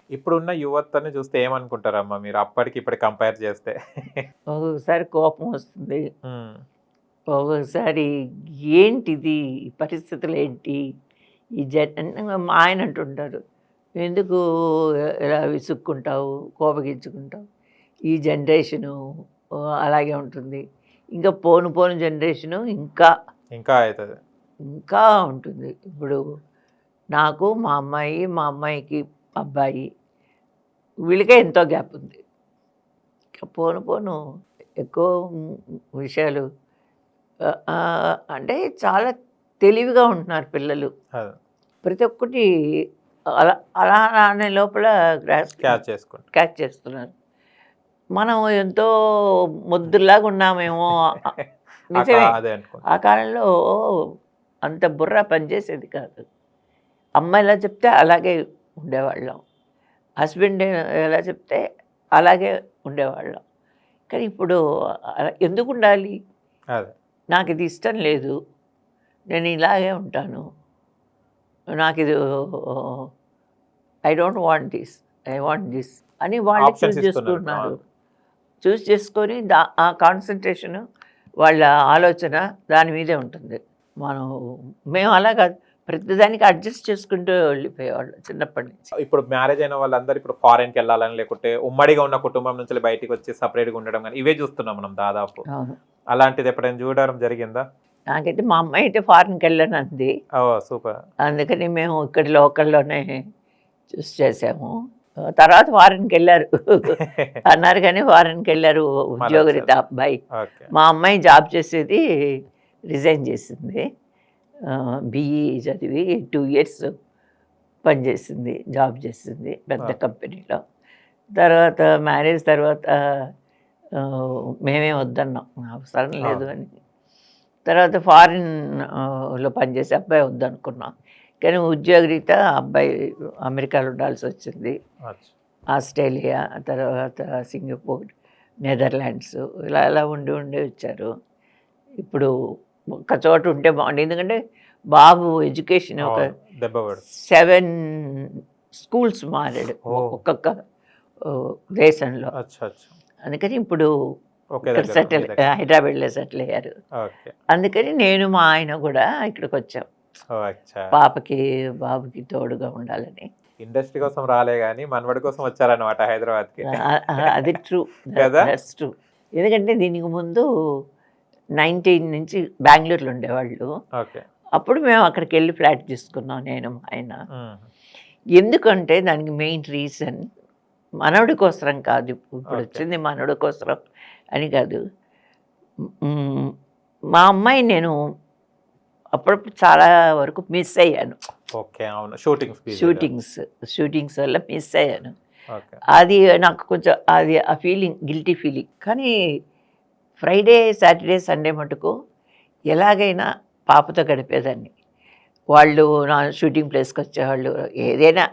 ఇప్పుడున్న యువతని చూస్తే ఏమనుకుంటారమ్మా మీరు అప్పటికి ఇప్పటికి కంపేర్ చేస్తే? ఒక్కొక్కసారి కోపం వస్తుంది. హ్మ్. ఒక్కొక్కసారి ఏంటిది? ఈ పరిస్థితులు ఏంటి? ఈ మా ఆయన అంటుంటారు, "ఎందుకు ఇలా విసుక్కుంటావు, కోపగించుకుంటావు? ఈ జనరేషను అలాగే ఉంటుంది. ఇంకా పోను పోను జనరేషను ఇంకా ఇంకా అయితది. ఇంకా ఉంటుంది." ఇప్పుడు నాకు మా అమ్మాయి, మా అమ్మాయికి అబ్బాయి వీళ్ళకే ఎంతో గ్యాప్ ఉంది. పోను పోను ఎక్కువ విషయాలు అంటే చాలా తెలివిగా ఉంటున్నారు పిల్లలు. అదే. ప్రతి ఒక్కటి అలా అలా అనే లోపల క్యాచ్ చేసుకుంటా. క్యాచ్ చేస్తున్నారు. మనం ఎంతో ముద్దులాగా ఉన్నామేమో. నిజమే. అదే అనుకుంటా. ఆ కాలంలో అంత బుర్ర పనిచేసేది కాదు. అమ్మ ఎలా చెప్తే అలాగే ఉండేవాళ్ళం. హస్బెండ్ ఎలా చెప్తే అలాగే ఉండేవాళ్ళం. కానీ ఇప్పుడు ఎందుకు ఉండాలి? అదే. నాకు ఇది ఇష్టం లేదు, నేను ఇలాగే ఉంటాను, నాకు ఇది I don't want this, I want this అని వాళ్ళు చూస్ చేసుకుంటున్నారు. చూస్ చేసుకొని ఆ కాన్సన్ట్రేషను వాళ్ళ ఆలోచన దాని మీదే ఉంటుంది. మేము అలా కాదు, ప్రతిదానికి అడ్జస్ట్ చేసుకుంటూ వెళ్ళిపోయేవాళ్ళు చిన్నప్పటి నుంచి. ఇప్పుడు మ్యారేజ్ అయిన వాళ్ళందరూ ఇప్పుడు ఫారెన్కి వెళ్ళాలని, లేకుంటే ఉమ్మడిగా ఉన్న కుటుంబం నుంచి బయటికి వచ్చి సపరేట్గా ఉండడం కానీ ఇవే చూస్తున్నాం మనం దాదాపు. అవును. అలాంటిది ఎప్పుడైనా చూడడం జరిగిందా? నాకైతే మా అమ్మాయి అయితే ఫారెన్కి వెళ్ళాను అంది. ఓ సూపర్. అందుకని మేము ఇక్కడ లోకల్లోనే చూస్ చేసాము. తర్వాత ఫారెన్కి వెళ్ళారు అన్నారు, కానీ ఫారెన్కి వెళ్ళారు ఉద్యోగరీత్యా అబ్బాయి. మా అమ్మాయి జాబ్ చేసేది రిజైన్ చేసింది. బిఈ చదివి 2 years పనిచేసింది, జాబ్ చేసింది పెద్ద కంపెనీలో. తర్వాత మ్యారేజ్ తర్వాత మేమే వద్దన్నాం, అవసరం లేదు అని. తర్వాత ఫారిన్లో పనిచేసే అబ్బాయి వద్దనుకున్నాం, కానీ ఉద్యోగరీత్యా అబ్బాయి అమెరికాలో ఉండాల్సి వచ్చింది. ఆస్ట్రేలియా, తర్వాత సింగపూర్, నెదర్లాండ్స్ ఇలా ఇలా ఉండి వచ్చారు. ఇప్పుడు ఒక్క చోట ఉంటే బాగుంది, ఎందుకంటే బాబు ఎడ్యుకేషన్ ఒక 7 schools మారాడు ఒక్కొక్క దేశంలో. అందుకని ఇప్పుడు సెటిల్ హైదరాబాద్లో సెటిల్ అయ్యారు. అందుకని నేను మా ఆయన కూడా ఇక్కడికి వచ్చాం, పాపకి బాబుకి తోడుగా ఉండాలని. ఇండస్ట్రీ కోసం రాలే కానీ మనవడి కోసం వచ్చారన్నమాట హైదరాబాద్కి. అది ట్రూ, దట్స్ ట్రూ. ఎందుకంటే దీనికి ముందు 19 నుంచి బెంగళూరులో ఉండేవాళ్ళు. అప్పుడు మేము అక్కడికి వెళ్ళి ఫ్లాట్ తీసుకున్నాం నేను మా ఆయన. ఎందుకంటే దానికి మెయిన్ రీజన్ మనవడి కోసరం కాదు, ఇప్పుడు వచ్చింది మనవడి కోసరం అని కాదు. మా అమ్మాయి నేను అప్పుడప్పుడు చాలా వరకు మిస్ అయ్యాను. షూటింగ్స్ వల్ల మిస్ అయ్యాను. అది నాకు కొంచెం అది ఆ ఫీలింగ్, గిల్టీ ఫీలింగ్. కానీ ఫ్రైడే, సాటర్డే, సండే మటుకు ఎలాగైనా పాపతో గడిపేదాన్ని. వాళ్ళు నా షూటింగ్ ప్లేస్కి వచ్చేవాళ్ళు. ఏదైనా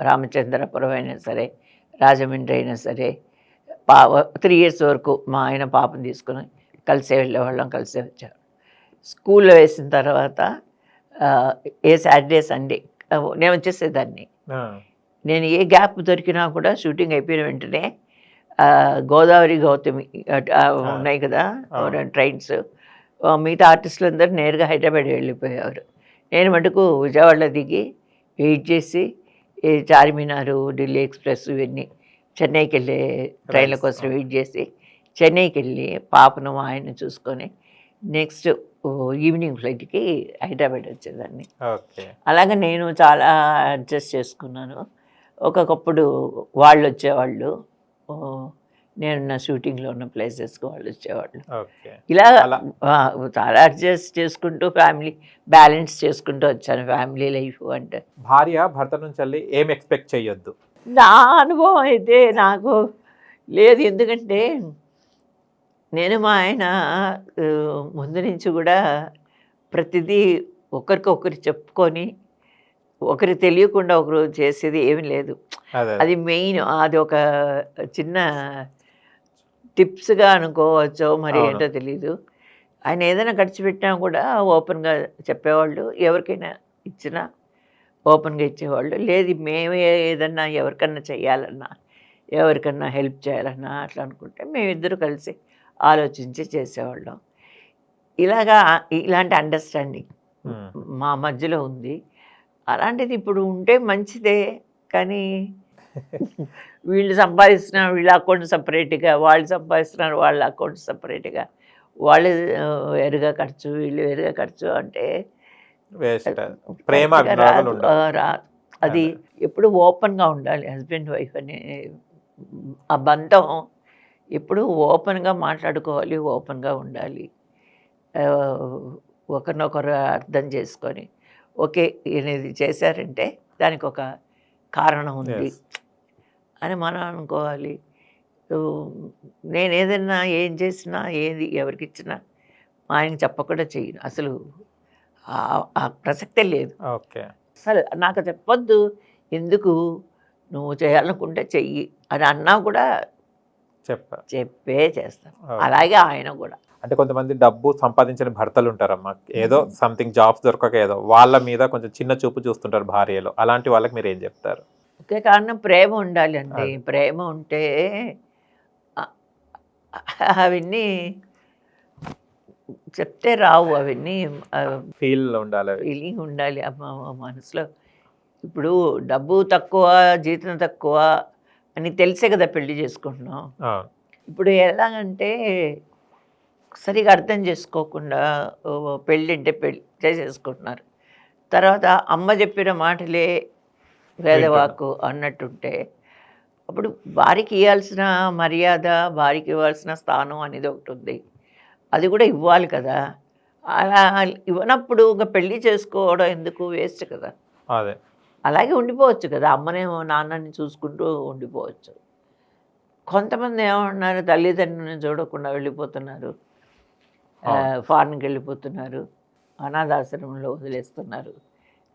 రామచంద్రపురం అయినా సరే, రాజమండ్రి అయినా సరే, 3 years వరకు మా ఆయన పాపను తీసుకుని కలిసే వెళ్ళేవాళ్ళం, కలిసే వచ్చేవాళ్ళం. స్కూల్లో వేసిన తర్వాత ఏ సాటర్డే, సండే నేను వచ్చేసేదాన్ని. నేను ఏ గ్యాప్ దొరికినా కూడా షూటింగ్ అయిపోయిన వెంటనే గోదావరి, గౌతమి ఉన్నాయి కదా ట్రైన్స్, మిగతా ఆర్టిస్టులు అందరూ నేరుగా హైదరాబాద్ వెళ్ళిపోయేవారు. నేను మటుకు విజయవాడలో దిగి వెయిట్ చేసి చార్మినారు, ఢిల్లీ ఎక్స్ప్రెస్ ఇవన్నీ చెన్నైకి వెళ్ళే ట్రైన్ల కోసం వెయిట్ చేసి చెన్నైకి వెళ్ళి పాపను ఆయన చూసుకొని నెక్స్ట్ ఈవినింగ్ ఫ్లైట్కి హైదరాబాద్ వచ్చేదాన్ని. అలాగే నేను చాలా అడ్జస్ట్ చేసుకున్నాను. ఒక్కొక్కప్పుడు వాళ్ళు వచ్చేవాళ్ళు, నేను నా షూటింగ్లో ఉన్న ప్లేసెస్కి వాళ్ళు వచ్చేవాళ్ళు. ఇలా చాలా అడ్జస్ట్ చేసుకుంటూ ఫ్యామిలీ బ్యాలెన్స్ చేసుకుంటూ వచ్చాను. ఫ్యామిలీ లైఫ్ అంటే భార్య భర్త నుంచి వెళ్ళి ఏం ఎక్స్పెక్ట్ చేయొద్దు. నా అనుభవం అయితే నాకు లేదు, ఎందుకంటే నేను మా ఆయన ముందు నుంచి కూడా ప్రతిదీ ఒకరికొకరు చెప్పుకొని, ఒకరు తెలియకుండా ఒకరు చేసేది ఏమి లేదు. అది మెయిన్, అది ఒక చిన్న టిప్స్గా అనుకోవచ్చో మరి ఏంటో తెలీదు. ఆయన ఏదైనా ఖర్చు పెట్టినా కూడా ఓపెన్గా చెప్పేవాళ్ళు, ఎవరికైనా ఇచ్చినా ఓపెన్గా ఇచ్చేవాళ్ళు. లేదు మేమే ఏదన్నా ఎవరికన్నా చేయాలన్నా, ఎవరికన్నా హెల్ప్ చేయాలన్నా అట్లా అనుకుంటే మేమిద్దరు కలిసి ఆలోచించి చేసేవాళ్ళం. ఇలాగా ఇలాంటి అండర్‌స్టాండింగ్ హ్మ్. మా మధ్యలో ఉంది. అలాంటిది ఇప్పుడు ఉంటే మంచిదే. కానీ వీళ్ళు సంపాదిస్తున్నారు వీళ్ళ అకౌంట్ సెపరేట్‌గా, వాళ్ళు సంపాదిస్తున్నారు వాళ్ళ అకౌంట్ సెపరేట్‌గా. వాళ్ళు వేరుగా ఖర్చు, వీళ్ళు వేరుగా ఖర్చు అంటే వేస్ట్. ప్రేమ కరెక్ట్‌గా అభిమానాలు రాదు. ఉండవు. రాదు. అది అదే. ఎప్పుడు ఓపెన్‌గా ఉండాలి. హస్బెండ్, వైఫ్ అనే ఆ బంధం ఎప్పుడూ ఓపెన్‌గా మాట్లాడుకోవాలి. ఓపెన్‌గా ఉండాలి. ఆహ్, ఒకరినొకరు అర్థం చేసుకొని, ఓకే. ఈయన ఇది చేశారంటే దానికొక కారణం ఉంది యెస్. అని మనం అనుకోవాలి. హ్మ్, నేనేదన్నా ఏం చేసినా, ఏది ఎవరికిచ్చినా మా ఆయనకి చెప్పకుండా చెయ్యను. అసలు ఆ ప్రసక్తే లేదు. ఓకే. అసలు నాకు చెప్పొద్దు. ఎందుకు? నువ్వు చేయాలనుకుంటే చెయ్యి అని అన్నా కూడా చెప్పా. చెప్పే చేస్తాను. ఓకే. అలాగే ఆయన గూడా. అంటే కొంతమంది డబ్బు సంపాదించని భర్తలుంటారమ్మా. ఏదో సంథింగ్ జాబ్స్ దొరకక ఏదో వాళ్ళ మీద కొంచెం చిన్న చూపు చూస్తుంటారు భార్యలు. అలాంటి వాళ్ళకి మీరేం జెప్తారు? ఒకే కారణం ప్రేమ ఉండాలండి. అదే. ప్రేమ ఉంటే అ అవన్నీ చెప్తే రావు అవన్నీ. ఫీల్ ఉండాలవి. ఫీలింగ్ ఉండాలి. మనసులో ఇప్పుడు డబ్బు తక్కువ, జీతం తక్కువ అని తెలిసే కదా పెళ్లి చేసుకుంటున్నాం. అవును. ఇప్పుడు ఎలాగంటే సరిగా అర్థం చేసుకోకుండా పెళ్ళంటే పెళ్ళి చేసేసుకుంటున్నారు. తర్వాత అమ్మ చెప్పిన మాటలే వింటున్నా. వేదవాక్కు అన్నట్టుంటే, అప్పుడు భార్యకి ఇయ్యాల్సిన మర్యాద, భార్యకి ఇవ్వాల్సిన స్థానం అనేది ఒకటుంది. అది కూడా ఇవ్వాలి కదా! అలా ఇవ్వనప్పుడు ఇంక పెళ్లి చేసుకోవడం ఎందుకు? వేస్ట్ కదా! అదే. అలాగే ఉండిపోవచ్చు కదా! అమ్మనేమో, నాన్నని చూసుకుంటూ ఉండిపోవచ్చు. కొంతమంది ఏమంటున్నారు, తల్లిదండ్రులను చూడకుండా వెళ్ళిపోతున్నారు. అవును. ఫారిన్‌కెళ్ళిపోతున్నారు. అనాథాశ్రమంలో వదిలేస్తున్నారు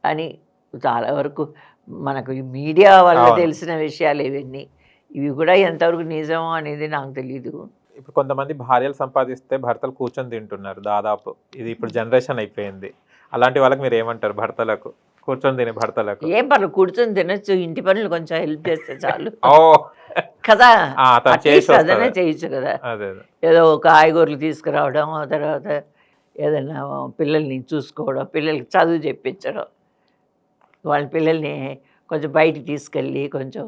అని చాలా వరకు మనకు ఈ మీడియా వల్ల అవును. తెలిసిన విషయాలు ఇవన్నీ. ఇవి కూడా ఎంతవరకు నిజమో అనేది నాకు తెలీదు. ఇప్పుడు కొంతమంది భార్యలు సంపాదిస్తే భర్తలు కూర్చొని తింటున్నారు దాదాపు. ఇది ఇప్పుడు జనరేషన్ అయిపోయింది. అలాంటి వాళ్ళకి మీరేమంటారు భర్తలకు? కూర్చొని తినే భర్తలకు? ఏం పర్లేదు కూర్చొని తినొచ్చు. ఇంటి పనులు కొంచెం హెల్ప్ చేస్తే చాలు. ఓహ్! కదా! ఆ! తను అట్‌లీస్ట్ చేసొస్తది. అదన్నా చేయొచ్చు కదా! అదే. అదే. ఏదో కాయగూరలు తీసుకురావడం, ఆ తర్వాత ఏదైనా పిల్లల్ని చూసుకోవడం, పిల్లలకి చదువు చెప్పించడం. వాళ్ళ పిల్లల్ని కొంచెం బయటికి తీసుకెళ్ళి కొంచెం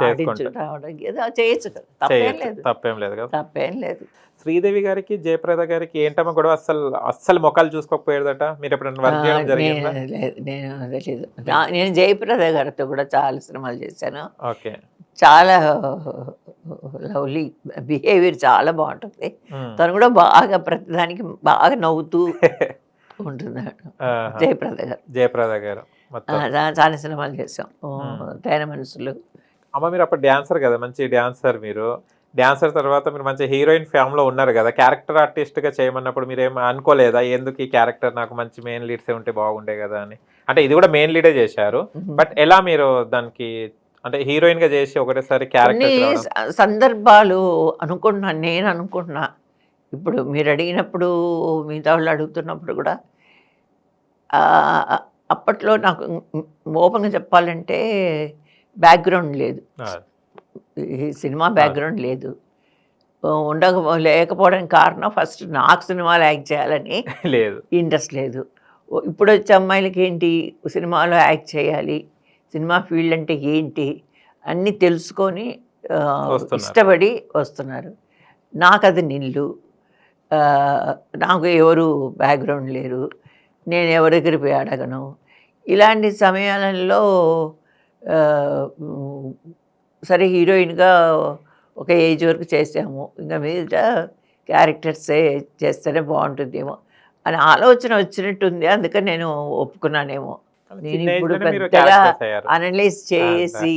ఆడించుకు చేసుకుంటా. రావడం ఏదో చేయొచ్చు కదా! తప్పేం చేయొచ్చు. లేదు. తప్పేం లేదు కదా! తప్పేం లేదు. శ్రీదేవి గారికి, జయప్రద గారికి ఏంటమ్మా గొడవ? అస్సలు మొఖాలు చూసుకోకపోయేదట. మీరెప్పుడైనా వర్క్ చేయడం జరిగిందా? నేను తెలీదు. నేను జయప్రద గారితో కూడా చాలా సినిమాలు చేశాను. ఓకే. చాలా లవ్లీ బిహేవియర్ చాలా బావుంటుంది. హ్మ్. తను కూడా బాగా ప్రతిదానికి బాగా నవ్వుతూ ఉంటున్నాడు. ఆహా! జయప్రద గారు. జయప్రద గారు మొత్తం. చాలా సినిమాలు చేసాం. హ్మ్. తేనె మనసులు. అమ్మ మీరప్పుడు డాన్సర్ గదా! మంచి డాన్సర్ మీరు. డాన్సర్ తర్వాత మీరు మంచి హీరోయిన్ ఫామ్‌లో ఉన్నారు గదా! క్యారెక్టర్ ఆర్టిస్ట్‌గా చేయమన్నప్పుడు మీరేం అనుకోలేదా? ఎందుకు ఈ క్యారెక్టర్ నాకు మంచి మెయిన్ లీడ్సే ఉంటే బాగుండే గదా! అని. అంటే ఇది గూడా మెయిన్ లీడే జేశారు. బట్ ఎలా మీరు దానికి అంటే హీరోయిన్‌గా జేసి ఒకటేసారి కొన్ని క్యారెక్టర్‌కి రావడం? సందర్భాలు అనుకుంటున్నాను. నేను అనుకుంటున్నా. ఇప్పుడు మీరు అడిగినప్పుడు మిగతా వాళ్ళు అడుగుతున్నప్పుడు కూడా ఆహ్, అప్పట్లో నాకు ఓపెన్‌గా చెప్పాలంటే బ్యాక్‌గ్రౌండ్ లేదు. ఆ! ఈ సినిమా ఆ! బ్యాక్‌గ్రౌండ్ లేదు. లేకపోవడానికి కారణం ఫస్ట్ నాకు సినిమాలో యాక్ట్ చేయాలని లేదు. ఇంట్రెస్ట్ లేదు. ఇప్పుడొచ్చే అమ్మాయిలకేంటి సినిమాలో యాక్ట్ చేయాలి. సినిమా ఫీల్డ్ అంటే ఏంటి? అన్నీ తెలుసుకొని వస్తున్నారు. ఇష్టపడి వస్తున్నారు. నాకది నిల్లు. ఆహ్, నాకు ఎవరు బ్యాక్‌గ్రౌండ్ లేరు. నేను ఎవరి దగ్గర పోయి అడగను. ఇలాంటి సమయాలలో హ్మ్, సరే హీరోయిన్‌గా ఒక ఏజ్ వరకు చేసాము. ఇంక మీదట క్యారెక్టర్సే చేస్తేనే బావుంటుందేమో అని ఆలోచన వచ్చినట్టుంది. అందుకని నేను ఒప్పుకున్నానేమో. కానీ చిన్న నేనిప్పుడు ఏజ్‌లోనే మీరు పెద్దగా క్యారెక్టర్స్ అయ్యారు. అనలైజ్ ఆ! చేసి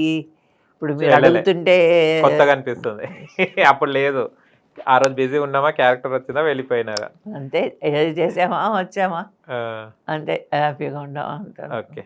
ఇప్పుడు మీరు చేయలేలే. అడుగుతుంటే కొత్తగా అనిపిస్తుంది. అప్పుడు లేదు. ఆ రోజు బిజీగా ఉన్నామా, క్యారెక్టర్ వచ్చిందా వెళ్ళిపోయినారా. అంతే ఏది చేసామా, వచ్చామా ఆ! అంతే హ్యాపీగా ఉన్నామా అంతే. ఓకే.